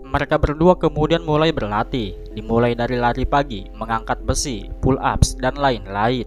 Mereka berdua kemudian mulai berlatih, dimulai dari lari pagi, mengangkat besi, pull-ups, dan lain-lain.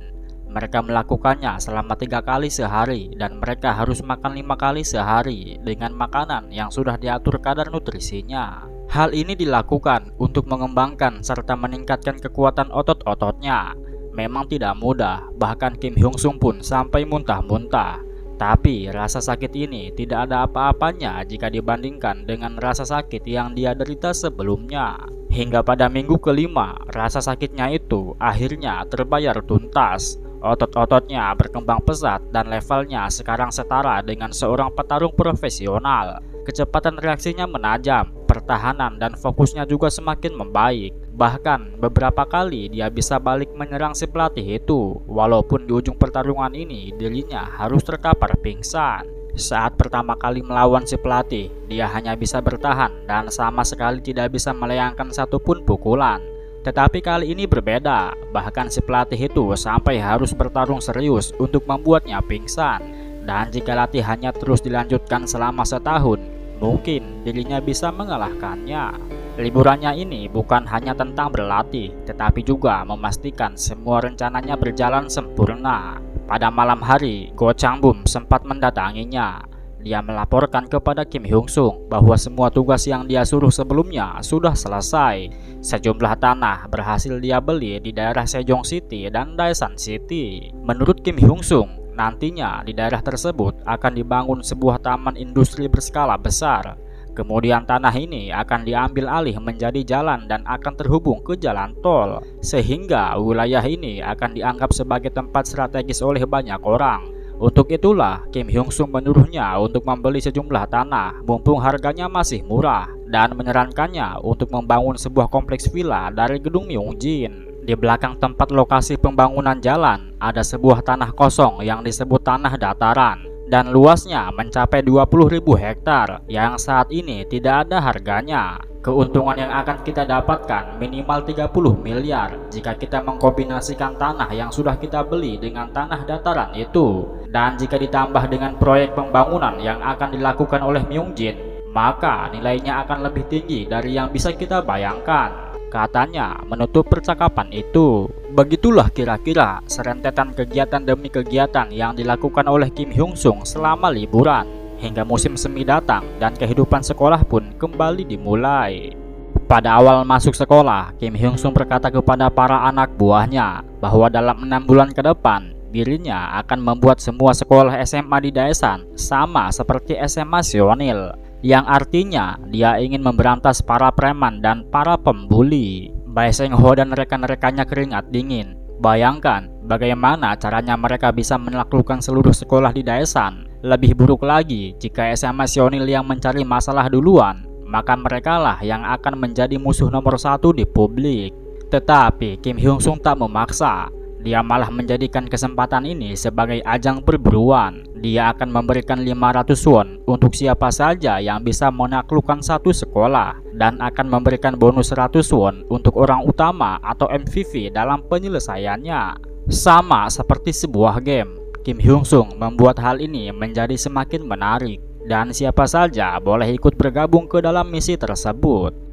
Mereka melakukannya selama 3 kali sehari dan mereka harus makan 5 kali sehari dengan makanan yang sudah diatur kadar nutrisinya. Hal ini dilakukan untuk mengembangkan serta meningkatkan kekuatan otot-ototnya. Memang tidak mudah, bahkan Kim Hyung Sung pun sampai muntah-muntah. Tapi rasa sakit ini tidak ada apa-apanya jika dibandingkan dengan rasa sakit yang dia derita sebelumnya. Hingga pada minggu kelima, rasa sakitnya itu akhirnya terbayar tuntas. Otot-ototnya berkembang pesat dan levelnya sekarang setara dengan seorang petarung profesional. Kecepatan reaksinya menajam, pertahanan dan fokusnya juga semakin membaik. Bahkan beberapa kali dia bisa balik menyerang si pelatih itu, walaupun di ujung pertarungan ini dirinya harus terkapar pingsan. Saat pertama kali melawan si pelatih, dia hanya bisa bertahan dan sama sekali tidak bisa melayangkan satupun pukulan. Tetapi kali ini berbeda, bahkan si pelatih itu sampai harus bertarung serius untuk membuatnya pingsan. Dan jika latihannya terus dilanjutkan selama setahun, mungkin dirinya bisa mengalahkannya. Liburannya ini bukan hanya tentang berlatih, tetapi juga memastikan semua rencananya berjalan sempurna. Pada malam hari, Go Changbum sempat mendatanginya. Dia melaporkan kepada Kim Hyung Sung bahwa semua tugas yang dia suruh sebelumnya sudah selesai. Sejumlah tanah berhasil dia beli di daerah Sejong City dan Daesan City. Menurut Kim Hyung Sung, nantinya di daerah tersebut akan dibangun sebuah taman industri berskala besar. Kemudian tanah ini akan diambil alih menjadi jalan dan akan terhubung ke jalan tol. Sehingga wilayah ini akan dianggap sebagai tempat strategis oleh banyak orang. Untuk itulah Kim Hyung Sung menyuruhnya untuk membeli sejumlah tanah mumpung harganya masih murah dan menyarankannya untuk membangun sebuah kompleks villa dari gedung Myungjin. Di belakang tempat lokasi pembangunan jalan ada sebuah tanah kosong yang disebut tanah dataran dan luasnya mencapai 20.000 hektar yang saat ini tidak ada harganya. Keuntungan yang akan kita dapatkan minimal 30 miliar jika kita mengkombinasikan tanah yang sudah kita beli dengan tanah dataran itu. Dan jika ditambah dengan proyek pembangunan yang akan dilakukan oleh Myungjin, maka nilainya akan lebih tinggi dari yang bisa kita bayangkan, katanya menutup percakapan itu. Begitulah kira-kira serentetan kegiatan demi kegiatan yang dilakukan oleh Kim Hyung Sung selama liburan. Hingga musim semi datang dan kehidupan sekolah pun kembali dimulai. Pada awal masuk sekolah, Kim Hyung Sung berkata kepada para anak buahnya bahwa dalam 6 bulan ke depan, dirinya akan membuat semua sekolah SMA di Daesan sama seperti SMA Sionil, yang artinya dia ingin memberantas para preman dan para pembuli. Bai Seng Ho dan rekan-rekannya keringat dingin. Bayangkan bagaimana caranya mereka bisa menaklukkan seluruh sekolah di Daesan. Lebih buruk lagi jika SMA Sionil yang mencari masalah duluan, maka merekalah yang akan menjadi musuh nomor 1 di publik. Tetapi Kim Hyung Sung tak memaksa. Dia malah menjadikan kesempatan ini sebagai ajang perburuan. Dia akan memberikan 500 won untuk siapa saja yang bisa menaklukkan satu sekolah dan akan memberikan bonus 100 won untuk orang utama atau MVP dalam penyelesaiannya. Sama seperti sebuah game, Kim Hyung Sung membuat hal ini menjadi semakin menarik dan siapa saja boleh ikut bergabung ke dalam misi tersebut.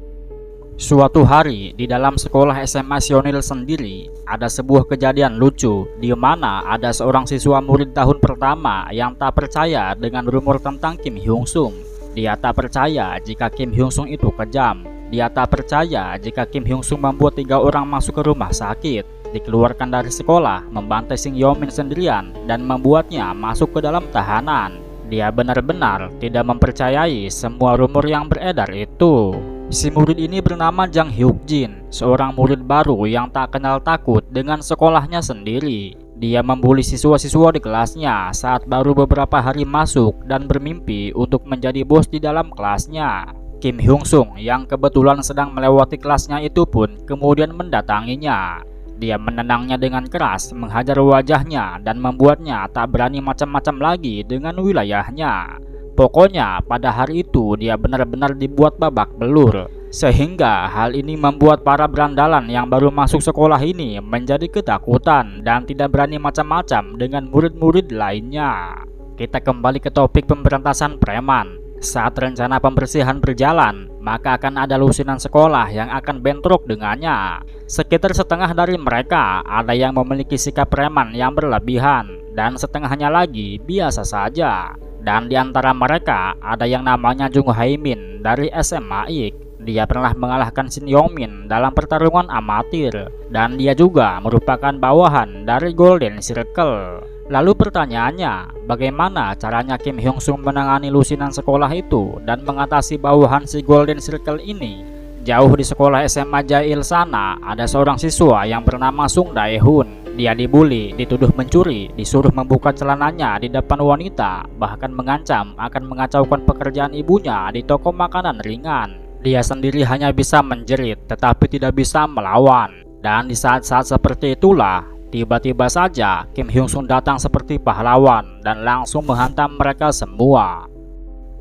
Suatu hari di dalam sekolah SMA Sionil sendiri ada sebuah kejadian lucu di mana ada seorang siswa murid tahun pertama yang tak percaya dengan rumor tentang Kim Hyung Sung. Dia tak percaya jika Kim Hyung Sung itu kejam. Dia tak percaya jika Kim Hyung Sung membuat 3 orang masuk ke rumah sakit, dikeluarkan dari sekolah, membantai Sing Yeomin sendirian dan membuatnya masuk ke dalam tahanan. Dia benar-benar tidak mempercayai semua rumor yang beredar itu. Si murid ini bernama Jang Hyuk Jin, seorang murid baru yang tak kenal takut dengan sekolahnya sendiri. Dia membuli siswa-siswa di kelasnya saat baru beberapa hari masuk dan bermimpi untuk menjadi bos di dalam kelasnya. Kim Hyung Sung yang kebetulan sedang melewati kelasnya itu pun kemudian mendatanginya. Dia menendangnya dengan keras, menghajar wajahnya dan membuatnya tak berani macam-macam lagi dengan wilayahnya. Pokoknya pada hari itu dia benar-benar dibuat babak belur. Sehingga hal ini membuat para berandalan yang baru masuk sekolah ini menjadi ketakutan dan tidak berani macam-macam dengan murid-murid lainnya. Kita kembali ke topik pemberantasan preman. Saat rencana pembersihan berjalan, maka akan ada lusinan sekolah yang akan bentrok dengannya. Sekitar setengah dari mereka ada yang memiliki sikap preman yang berlebihan, dan setengahnya lagi biasa saja. Dan di antara mereka ada yang namanya Jung Haimin dari SMA IK. Dia pernah mengalahkan Shin Yongmin dalam pertarungan amatir, dan dia juga merupakan bawahan dari Golden Circle. Lalu pertanyaannya, bagaimana caranya Kim Hyung Sung menangani lusinan sekolah itu dan mengatasi bawahan si Golden Circle ini? Jauh di sekolah SMA Jail sana, ada seorang siswa yang bernama Sung Dae-hun. Dia dibully, dituduh mencuri, disuruh membuka celananya di depan wanita, bahkan mengancam akan mengacaukan pekerjaan ibunya di toko makanan ringan. Dia sendiri hanya bisa menjerit, tetapi tidak bisa melawan. Dan di saat-saat seperti itulah, tiba-tiba saja Kim Hyung Sung datang seperti pahlawan dan langsung menghantam mereka semua.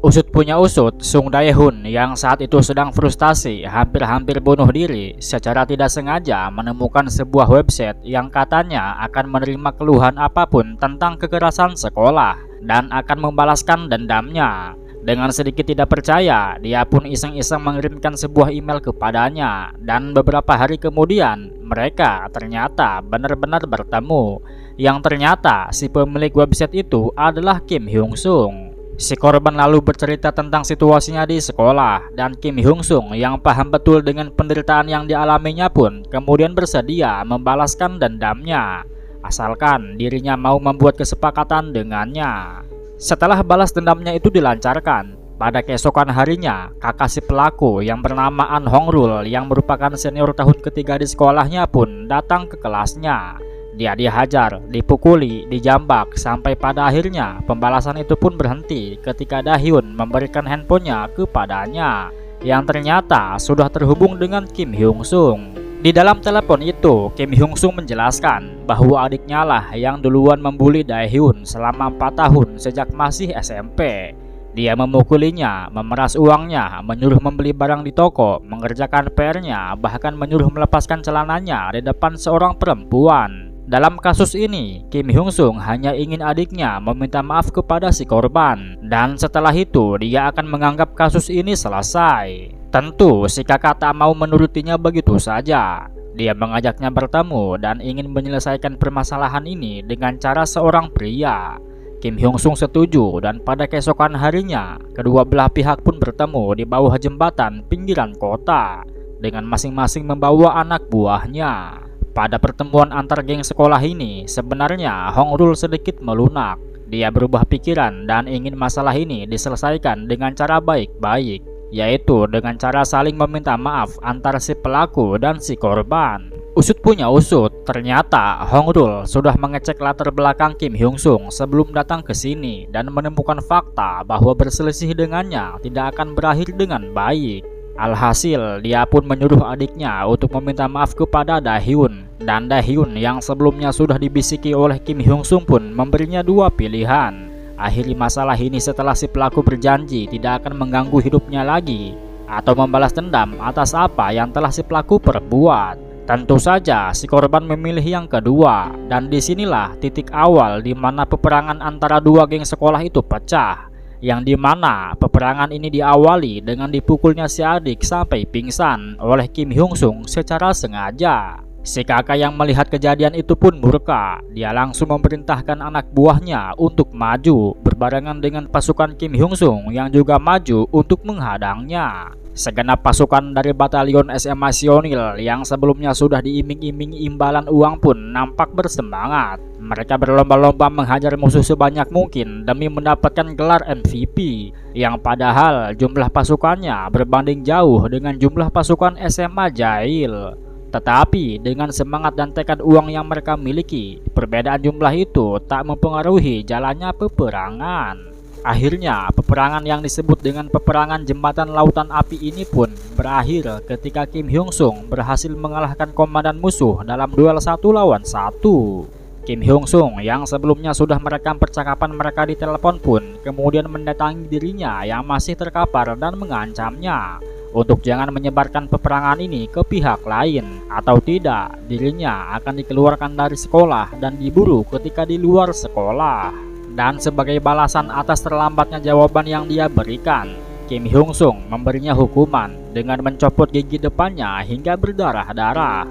Usut punya usut, Sung Dae-hun yang saat itu sedang frustasi hampir-hampir bunuh diri secara tidak sengaja menemukan sebuah website yang katanya akan menerima keluhan apapun tentang kekerasan sekolah dan akan membalaskan dendamnya. Dengan sedikit tidak percaya, dia pun iseng-iseng mengirimkan sebuah email kepadanya, dan beberapa hari kemudian mereka ternyata benar-benar bertemu. Yang ternyata si pemilik website itu adalah Kim Hyung Sung. Si korban lalu bercerita tentang situasinya di sekolah, dan Kim Hyung Sung yang paham betul dengan penderitaan yang dialaminya pun kemudian bersedia membalaskan dendamnya, asalkan dirinya mau membuat kesepakatan dengannya. Setelah balas dendamnya itu dilancarkan, pada keesokan harinya, kakak si pelaku yang bernama An Hongrul yang merupakan senior tahun ketiga di sekolahnya pun datang ke kelasnya. Dia dihajar, dipukuli, dijambak, sampai pada akhirnya pembalasan itu pun berhenti ketika Dahyun memberikan handphonenya kepadanya, yang ternyata sudah terhubung dengan Kim Hyung Sung. Di dalam telepon itu, Kim Hyung Sung menjelaskan bahwa adiknya lah yang duluan membuli Dahyun selama 4 tahun sejak masih SMP. Dia memukulinya, memeras uangnya, menyuruh membeli barang di toko, mengerjakan PR-nya, bahkan menyuruh melepaskan celananya di depan seorang perempuan. Dalam kasus ini, Kim Hyung Sung hanya ingin adiknya meminta maaf kepada si korban, dan setelah itu dia akan menganggap kasus ini selesai. Tentu si kakak tak mau menurutinya begitu saja. Dia mengajaknya bertemu dan ingin menyelesaikan permasalahan ini dengan cara seorang pria. Kim Hyung Sung setuju, dan pada keesokan harinya kedua belah pihak pun bertemu di bawah jembatan pinggiran kota dengan masing-masing membawa anak buahnya. Pada pertemuan antar geng sekolah ini, sebenarnya Hongrul sedikit melunak. Dia berubah pikiran dan ingin masalah ini diselesaikan dengan cara baik-baik, yaitu dengan cara saling meminta maaf antara si pelaku dan si korban. Usut punya usut, ternyata Hongrul sudah mengecek latar belakang Kim Hyung Sung sebelum datang ke sini dan menemukan fakta bahwa berselisih dengannya tidak akan berakhir dengan baik. Alhasil, dia pun menyuruh adiknya untuk meminta maaf kepada Dahyun, dan Dahyun yang sebelumnya sudah dibisiki oleh Kim Hyung Sung pun memberinya dua pilihan. Akhiri masalah ini setelah si pelaku berjanji tidak akan mengganggu hidupnya lagi, atau membalas dendam atas apa yang telah si pelaku perbuat. Tentu saja si korban memilih yang kedua, dan disinilah titik awal di mana peperangan antara dua geng sekolah itu pecah, yang dimana peperangan ini diawali dengan dipukulnya si adik sampai pingsan oleh Kim Hyung Sung secara sengaja. Si kakak yang melihat kejadian itu pun murka. Dia langsung memerintahkan anak buahnya untuk maju berbarengan dengan pasukan Kim Hyung Sung yang juga maju untuk menghadangnya. Segenap pasukan dari batalion SMA Sionil yang sebelumnya sudah diiming-imingi imbalan uang pun nampak bersemangat. Mereka berlomba-lomba menghajar musuh sebanyak mungkin demi mendapatkan gelar MVP, yang padahal jumlah pasukannya berbanding jauh dengan jumlah pasukan SMA Jail. Tetapi dengan semangat dan tekad uang yang mereka miliki, perbedaan jumlah itu tak mempengaruhi jalannya peperangan. Akhirnya, peperangan yang disebut dengan peperangan jembatan lautan api ini pun berakhir ketika Kim Hyung Sung berhasil mengalahkan komandan musuh dalam duel 1 lawan 1. Kim Hyung Sung yang sebelumnya sudah merekam percakapan mereka di telepon pun kemudian mendatangi dirinya yang masih terkapar dan mengancamnya untuk jangan menyebarkan peperangan ini ke pihak lain, atau tidak dirinya akan dikeluarkan dari sekolah dan diburu ketika di luar sekolah. Dan sebagai balasan atas terlambatnya jawaban yang dia berikan, Kim Hyung Sung memberinya hukuman dengan mencopot gigi depannya hingga berdarah-darah.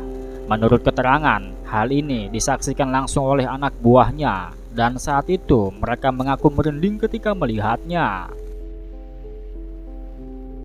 Menurut keterangan, hal ini disaksikan langsung oleh anak buahnya dan saat itu mereka mengaku merinding ketika melihatnya.